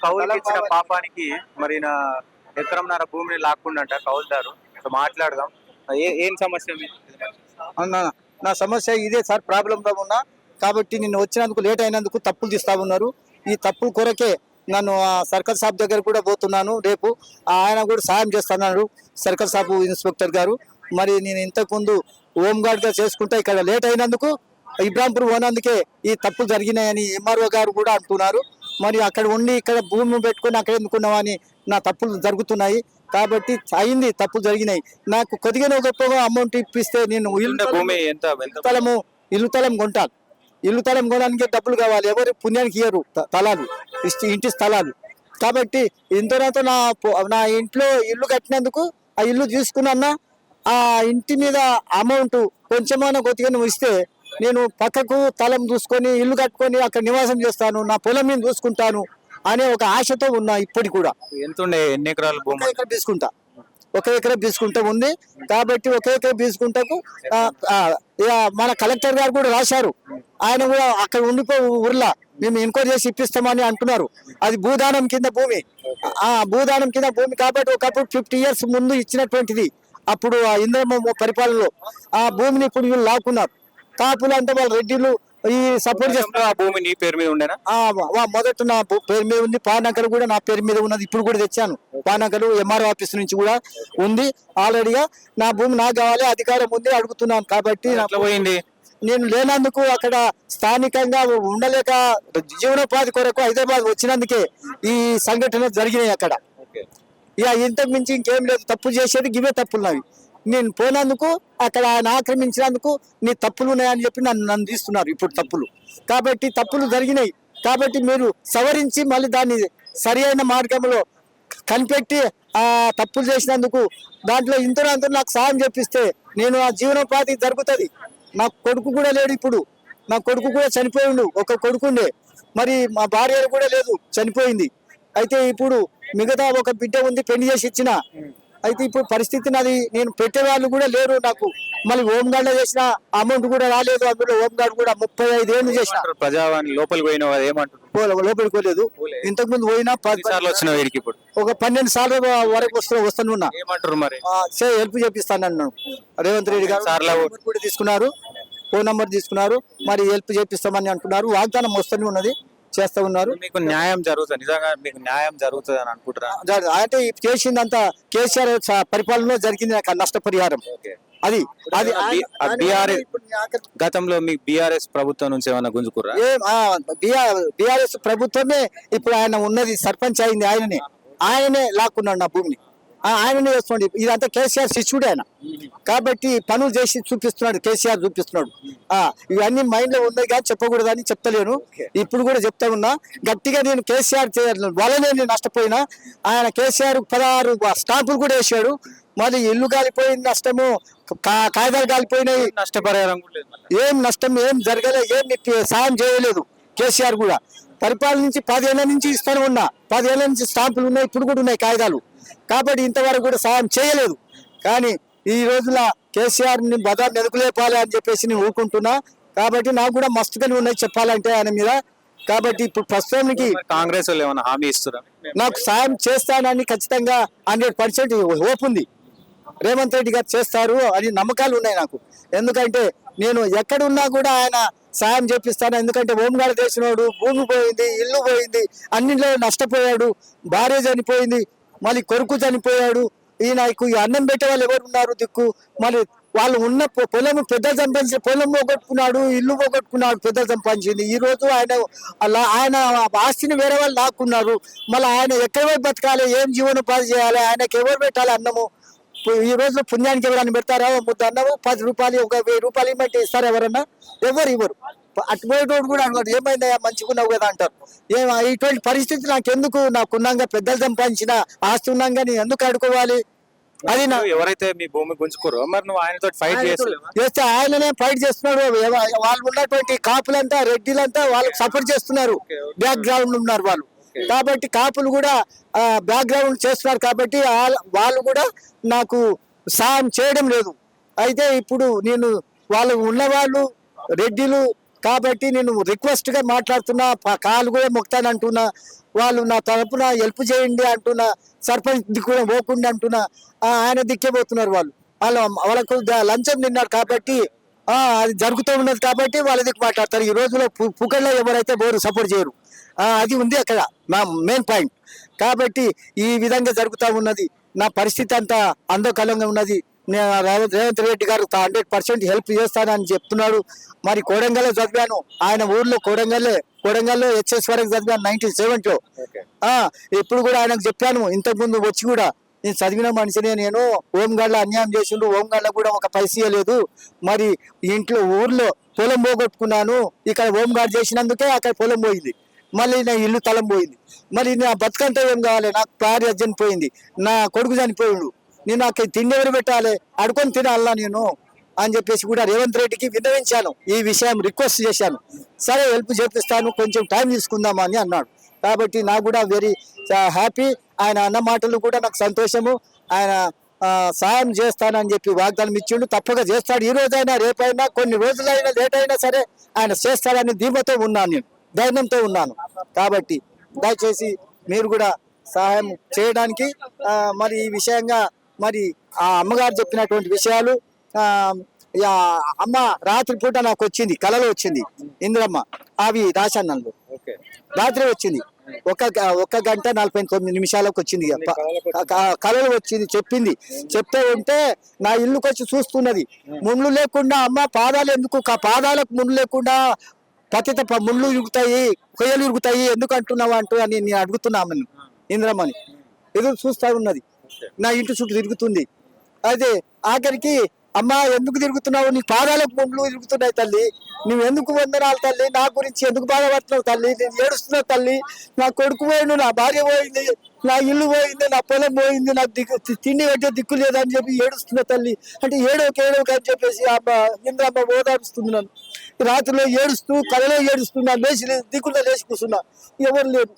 కౌలుకి ఇచ్చిన పాపానికి మరి నా ఎకరంన్నర భూమిని లాక్కుండంట కౌలుదారు. సో మాట్లాడదాం. ఏం సమస్య మీది? అన్న నా సమస్య ఇదే సార్, ప్రాబ్లంలో ఉన్నా కాబట్టి నిన్ను వచ్చినందుకు లేట్ అయినందుకు తప్పులు తీస్తా ఉన్నారు. ఈ తప్పుల కొరకే నన్ను సర్కల్ షాప్ దగ్గర కూడా పోతున్నాను రేపు. ఆయన కూడా సాయం చేస్తున్నాడు సర్కల్ షాప్ ఇన్స్పెక్టర్ గారు. మరి నేను ఇంతకుముందు హోంగార్డ్గా చేసుకుంటా ఇక్కడ లేట్ అయినందుకు ఇబ్రాంపూర్ పోనందుకే ఈ తప్పులు జరిగినాయని ఎంఆర్ఓ గారు కూడా అంటున్నారు. మరి అక్కడ ఉండి ఇక్కడ భూమి పెట్టుకొని అక్కడ ఎందుకున్నామని నా తప్పులు జరుగుతున్నాయి కాబట్టి అయింది, తప్పులు జరిగినాయి. నాకు కొద్దిగా గొప్పగా అమౌంట్ ఇప్పిస్తే నేను భూమి ఇల్లు తలం కొంటాను. ఇల్లు తలం కొనడానికి డబ్బులు కావాలి, ఎవరు పుణ్యానికి ఇయ్యరు తలాలు, ఇంటి స్థలాలు. కాబట్టి ఇంతలో నా ఇంట్లో ఇల్లు కట్టినందుకు ఆ ఇల్లు తీసుకున్నా ఆ ఇంటి మీద అమౌంట్ కొంచెమైనా కొద్దిగా నువ్వు ఇస్తే నేను పక్కకు తలం చూసుకొని ఇల్లు కట్టుకొని అక్కడ నివాసం చేస్తాను, నా పొలం నేను చూసుకుంటాను అనే ఒక ఆశతో ఉన్నా. ఇప్పటికి కూడా ఎన్ని ఎకరాల భూమి? ఒక ఎకరం తీసుకుంటా ఉంది కాబట్టి ఒక ఎకరం తీసుకుంటాకు మన కలెక్టర్ గారు కూడా రాశారు. ఆయన కూడా అక్కడ ఉండిపో ఊర్లా మేము ఎంక్వైరీ చేసి ఇప్పిస్తామని అంటున్నారు. అది భూదానం కింద భూమి, భూదానం కింద భూమి కాబట్టి ఒకప్పుడు 50 years ముందు ఇచ్చినటువంటిది. అప్పుడు ఆ ఇంద్రమ్మ పరిపాలనలో ఆ భూమిని ఇప్పుడు వీళ్ళు లాక్కున్నారు. కాపులు అంటే వాళ్ళు రెడ్డిలు ఈ సపోర్ట్ చేస్తున్నారు. ఆ భూమి నీ పేరు మీద ఉండేనా? మొదట నా పేరు మీద ఉంది, పానకర్ కూడా నా పేరు మీద ఉన్నది. ఇప్పుడు కూడా తెచ్చాను పానకర్, ఎంఆర్ఓ ఆఫీస్ నుంచి కూడా ఉంది ఆల్రెడీగా. నా భూమి నాకు కావాలి, అధికారం ఉంది, అడుగుతున్నాను. కాబట్టి పోయింది నేను లేనందుకు అక్కడ స్థానికంగా ఉండలేక జీవనోపాధి కొరకు హైదరాబాద్ వచ్చినందుకే ఈ సంఘటన జరిగినాయి అక్కడ. ఇక ఇంతకు మించి ఇంకేం లేదు, తప్పు చేసేది గివే తప్పులు నావి. నేను పోయినందుకు అక్కడ ఆయన ఆక్రమించినందుకు నీ తప్పులు ఉన్నాయని చెప్పి నన్ను తీస్తున్నారు ఇప్పుడు తప్పులు. కాబట్టి తప్పులు జరిగినాయి కాబట్టి మీరు సవరించి మళ్ళీ దాన్ని సరి అయిన మార్గంలో కనిపెట్టి ఆ తప్పులు చేసినందుకు దాంట్లో ఇంతలో నాకు సాయం చేపిస్తే నేను ఆ జీవనోపాధి జరుగుతుంది. నా కొడుకు కూడా లేడు ఇప్పుడు, నా కొడుకు కూడా చనిపోయిండు, ఒక కొడుకుండే. మరి మా భార్య కూడా లేదు, చనిపోయింది. అయితే ఇప్పుడు మిగతా ఒక బిడ్డ ఉంది, పెళ్లి చేసి ఇచ్చిన. అయితే ఇప్పుడు పరిస్థితి నాది, నేను పెట్టేవాళ్ళు కూడా లేరు నాకు. మళ్ళీ హోంగార్డ్ చేసిన అమౌంట్ కూడా రాలేదు. అందులో హోంగార్డ్ కూడా 35 ఏళ్ళు చేసిన. ప్రజావాణి లోపలికి పోయిన లోపలికి పోలేదు. ఇంతకు ముందు పోయినా 10 సార్లు వచ్చిన, ఒక 12 సార్లు వరకు వస్తున్నా. ఏమంటారు మరి? హెల్ప్ చేపిస్తాను రేవంత్ రెడ్డి గారు కూడా తీసుకున్నారు, ఫోన్ నంబర్ తీసుకున్నారు. మరి హెల్ప్ చేపిస్తామని అంటున్నారు. వాగ్దానం వస్తూనే ఉన్నది, చేస్తా ఉన్నారు. మీకు న్యాయం జరుగుతుంది, నిజంగా మీకు న్యాయం జరుగుతుంది అని అనుకుంటారా? అంటే చేసిందంతా కేసీఆర్ పరిపాలనలో జరిగింది నష్టపరిహారం. అది గతంలో మీకు బీఆర్ఎస్ ప్రభుత్వం నుంచి ఏమైనా గుంజుకుర్రా? బీఆర్ఎస్ ప్రభుత్వమే ఇప్పుడు ఆయన ఉన్నది, సర్పంచ్ అయింది ఆయననే లాక్కున్నాడు నా భూమిని, ఆయననే చేస్తున్నాడు. ఇదంతా కేసీఆర్ శిష్యుడే ఆయన కాబట్టి పనులు చేసి చూపిస్తున్నాడు, కేసీఆర్ చూపిస్తున్నాడు. ఇవన్నీ మైండ్ లో ఉన్నాయి కానీ చెప్పకూడదని చెప్తలేను, ఇప్పుడు కూడా చెప్తా ఉన్నా. గట్టిగా నేను కేసీఆర్ వల్లనే నేను నష్టపోయినా. ఆయన కేసీఆర్ 16 స్టాంపులు కూడా వేసాడు. మళ్ళీ ఇల్లు కాలిపోయింది, నష్టము, కాగితాలు కాలిపోయినాయి, నష్టపరిహారం ఏం నష్టం ఏం జరగలేదు, ఏం సాయం చేయలేదు. కేసీఆర్ కూడా పరిపాలన నుంచి 10 ఏళ్ల నుంచి ఇస్తాను ఉన్నా, 10 ఏళ్ల నుంచి స్టాంపులు ఉన్నాయి, ఇప్పుడు కూడా ఉన్నాయి కాగితాలు. కాబట్టి ఇంతవరకు కూడా సాయం చేయలేదు. కానీ ఈ రోజుల కేసీఆర్ ని బదాన్ని ఎదుకులేపాలి అని చెప్పేసి నేను ఊరుకుంటున్నా. కాబట్టి నాకు కూడా మస్తుగానే ఉన్నాయి చెప్పాలంటే ఆయన మీద. కాబట్టి ఇప్పుడు ప్రస్తుతానికి కాంగ్రెస్ వాళ్ళు ఏమైనా హామీ ఇస్తున్నారు? నాకు సాయం చేస్తానని ఖచ్చితంగా 100% హోప్ ఉంది. రేవంత్ రెడ్డి గారు చేస్తారు అని నమ్మకాలు ఉన్నాయి నాకు. ఎందుకంటే నేను ఎక్కడున్నా కూడా ఆయన సాయం చేపిస్తాను. ఎందుకంటే హోంగార్డ్ చేసినోడు, భూమి పోయింది, ఇల్లు పోయింది, అన్నింటిలో నష్టపోయాడు, భార్య చనిపోయింది, మళ్ళీ కొడుకు చనిపోయాడు. ఈయనకు అన్నం పెట్టే వాళ్ళు ఎవరు ఉన్నారు దిక్కు? మళ్ళీ వాళ్ళు ఉన్న పొలం పెద్దలు సంపాదించిన పొలం పోగొట్టుకున్నాడు, ఇల్లు పోగొట్టుకున్నాడు, పెద్దలు సంపాదించింది. ఈ రోజు ఆయన ఆస్తిని వేరే వాళ్ళు లాక్కున్నారు. మళ్ళీ ఆయన ఎక్కడ బతకాలి, ఏం జీవనోపాధి చేయాలి, ఆయనకి ఎవరు పెట్టాలి అన్నము? ఈ రోజు పుణ్యానికి ఎవరైనా పెడతారా? ముద్ద అన్నము 10 రూపాయలు, ఒక 1000 రూపాయలు ఇవ్వమంటే ఇస్తారు ఎవరన్నా? ఇవ్వరు. అటుపోయేటోడు కూడా అనుకోడు, ఏమైందా మంచిగున్నావు కదా అంటారు. ఇటువంటి పరిస్థితి నాకెందుకు? నాకున్నాగా పెద్దలు సంపాదించిన ఆస్తి ఉన్నాగా నేను ఎందుకు అడుకోవాలి? అది ఎవరైతే మీ భూమి గుంజుకోరో మరి నువ్వు ఆయనతో ఫైట్ చేస్తే ఆయననే ఫైట్ చేస్తున్నాడు. వాళ్ళు ఉన్నటువంటి కాపులంతా, రెడ్డిలంతా వాళ్ళకి సపోర్ట్ చేస్తున్నారు, బ్యాక్ గ్రౌండ్ ఉన్నారు వాళ్ళు. కాబట్టి కాపులు కూడా బ్యాక్ గ్రౌండ్ చేస్తున్నారు కాబట్టి వాళ్ళు కూడా నాకు సాయం చేయడం లేదు. అయితే ఇప్పుడు నేను వాళ్ళు ఉన్నవాళ్ళు రెడ్డిలు కాబట్టి నేను రిక్వెస్ట్ గా మాట్లాడుతున్నా, కాలు కూడా మొక్తానంటున్నా. వాళ్ళు నా తరపున హెల్ప్ చేయండి అంటున్నా, సర్పంచ్ దిక్కు పోకుండా అంటున్నా, ఆయన దిక్కే పోతున్నారు వాళ్ళు. వాళ్ళకు లంచం తిన్నారు కాబట్టి అది జరుగుతూ ఉన్నది కాబట్టి వాళ్ళ దిక్కు మాట్లాడతారు. ఈ రోజులో పుకల్లో ఎవరైతే బోరు సపోర్ట్ చేయరు. అది ఉంది అక్కడ మా మెయిన్ పాయింట్. కాబట్టి ఈ విధంగా జరుగుతూ ఉన్నది. నా పరిస్థితి అంతా అందకలంగా ఉన్నది. రేవంత్ రెడ్డి గారు 100% హెల్ప్ చేస్తానని చెప్తున్నాడు. మరి కోడంగల్లో చదివాను, ఆయన ఊర్లో కోడంగల్లో హెచ్ఎస్ వరకు చదివాను 1970లో. ఇప్పుడు కూడా ఆయనకు చెప్పాను ఇంతకుముందు వచ్చి కూడా, నేను చదివిన మనిషినే, నేను హోంగార్డ్లో అన్యాయం చేసిండు, హోంగార్డ్లో కూడా ఒక పైసా లేదు, మరి ఇంట్లో ఊర్లో పొలం పోగొట్టుకున్నాను, ఇక్కడ హోంగార్డ్ చేసినందుకే అక్కడ పొలం పోయింది, మళ్ళీ నా ఇల్లు తలం పోయింది, మరి నా బతుకంతా ఏం కావాలి, నాకు భార్య చనిపోయింది, నా కొడుకు చనిపోయిండు, నేను నాకు తిండి ఎవరు పెట్టాలి, అడుకొని తినాలా నేను అని చెప్పేసి కూడా రేవంత్ రెడ్డికి విన్నవించాను. ఈ విషయం రిక్వెస్ట్ చేశాను. సరే హెల్ప్ చేపిస్తాను, కొంచెం టైం తీసుకుందామా అని అన్నాడు. కాబట్టి నాకు కూడా వెరీ హ్యాపీ. ఆయన అన్న మాటలు కూడా నాకు సంతోషము. ఆయన సాయం చేస్తానని చెప్పి వాగ్దానం ఇచ్చిండు. తప్పగా చేస్తాడు. ఈ రోజైనా రేపైనా కొన్ని రోజులైనా లేట్ అయినా సరే ఆయన చేస్తాడని ధీమతో ఉన్నాను, నేను ధైర్యంతో ఉన్నాను. కాబట్టి దయచేసి మీరు కూడా సహాయం చేయడానికి మరి ఈ విషయంగా మరి ఆ అమ్మగారు చెప్పినటువంటి విషయాలు, అమ్మ రాత్రి పూట నాకు వచ్చింది, కలలో వచ్చింది ఇందిరమ్మ, అవి రాశాను రాత్రి వచ్చింది, 1 గంట 49 నిమిషాలకు వచ్చింది, కళలు వచ్చింది, చెప్తే ఉంటే నా ఇల్లుకి వచ్చి చూస్తున్నది. ముళ్ళు లేకుండా అమ్మ పాదాలు ఎందుకు, పాదాలకు ముళ్ళు లేకుండా పతిత ముళ్ళు ఇరుగుతాయి, కొయ్యలు ఇరుగుతాయి, ఎందుకు అంటున్నావు అంటూ అని నేను అడుగుతున్నామని ఇంద్రమ్మని ఎదురు చూస్తా ఉన్నది. నా ఇంటి చుట్టూ తిరుగుతుంది. అయితే ఆఖరికి అమ్మ ఎందుకు తిరుగుతున్నావు, నీ పాదాలకు ముళ్ళు తిరుగుతున్నాయి తల్లి, నువ్వు ఎందుకు వందనాలు తల్లి, నా గురించి ఎందుకు బాధపడుతున్నావు తల్లి, నేను ఏడుస్తున్నావు తల్లి, నా కొడుకు పోయిండు, నా భార్య పోయింది, నా ఇల్లు పోయింది, నా పొలం పోయింది, నాకు తిండి పెట్టే దిక్కు లేదని చెప్పి ఏడుస్తున్నా తల్లి అంటే, ఏడోక అని చెప్పేసి ఇంద్రమ్మ ఓదారుస్తుంది నన్ను. రాత్రిలో ఏడుస్తూ కలలో ఏడుస్తున్నా, దిక్కుల్లో లేచి కూర్చున్నా, ఎవరు లేరు.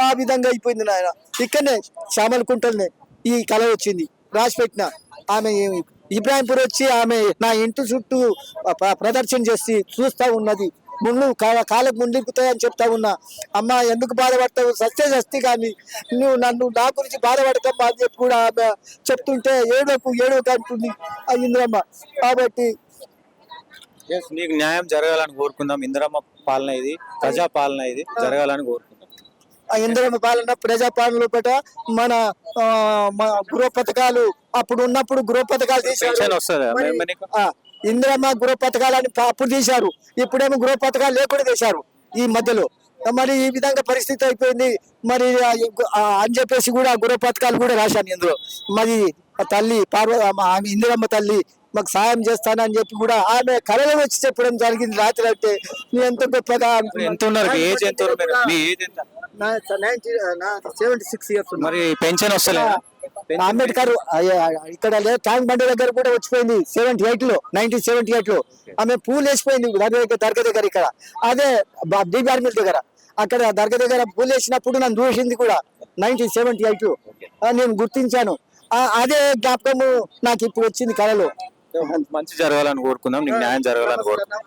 ఆ విధంగా అయిపోయింది నాయన. ఇక్కడనే శ్యామలకుంటలనే ఈ కళ వచ్చింది, రాసి పెట్టిన. ఆమె ఇబ్రాహింపూర్ వచ్చి ఆమె నా ఇంటి చుట్టూ ప్రదర్శన చేసి చూస్తా ఉన్నది. ముళ్ళు కాళ్ళకు ముందుకుతాయని చెప్తా ఉన్నా. అమ్మ ఎందుకు బాధపడతావు, సస్తే కానీ నువ్వు నా గురించి బాధపడతామా అని చెప్పి కూడా ఆమె చెప్తుంటే ఏడోకు అంటుంది ఇందిరమ్మ. కాబట్టి నీకు న్యాయం జరగాలని కోరుకుందాం. ఇందిరమ్మ పాలన ఇది, ప్రజా పాలన ఇది జరగాలని కోరుకుందాం. ఇందిరమ్మ పాలన ప్రజాపాలన లోపల మన గృహ పథకాలు అప్పుడు ఉన్నప్పుడు గృహ పథకాలు తీశారు. ఇందిరమ్మ గృహ పథకాలని అప్పుడు తీశారు, ఇప్పుడేమో గృహ పథకాలు లేకుండా తీశారు ఈ మధ్యలో. మరి ఈ విధంగా పరిస్థితి అయిపోయింది. మరి అని చెప్పేసి కూడా గృహ పథకాలు కూడా రాశాను ఇందులో. మరి తల్లి ఆమె ఇందిరమ్మ తల్లి మాకు సాయం చేస్తానని చెప్పి కూడా ఆమె కళలో వచ్చి చెప్పడం జరిగింది రాత్రి. అంటే నేను ఎంత గొప్పగా 76 ఇయర్స్. మరి పెన్షన్ వస్తలే. అంబేద్కర్ ఇక్కడ ట్యాంక్ బండి దగ్గర కూడా వచ్చిపోయింది 1978లో. ఆమె పూలు వేసిపోయింది దర్గా దగ్గర. ఇక్కడ అదే బీబీఆర్ మిల్ దగ్గర, అక్కడ దర్గా దగ్గర పూలు వేసినప్పుడు నన్ను చూసింది కూడా 1978లో. నేను గుర్తించాను. అదే జ్ఞాపకము నాకు ఇప్పుడు వచ్చింది కళలో. మంచి జరగాలని కోరుకుందాం, నీకు న్యాయం జరగాలని కోరుకుందాం.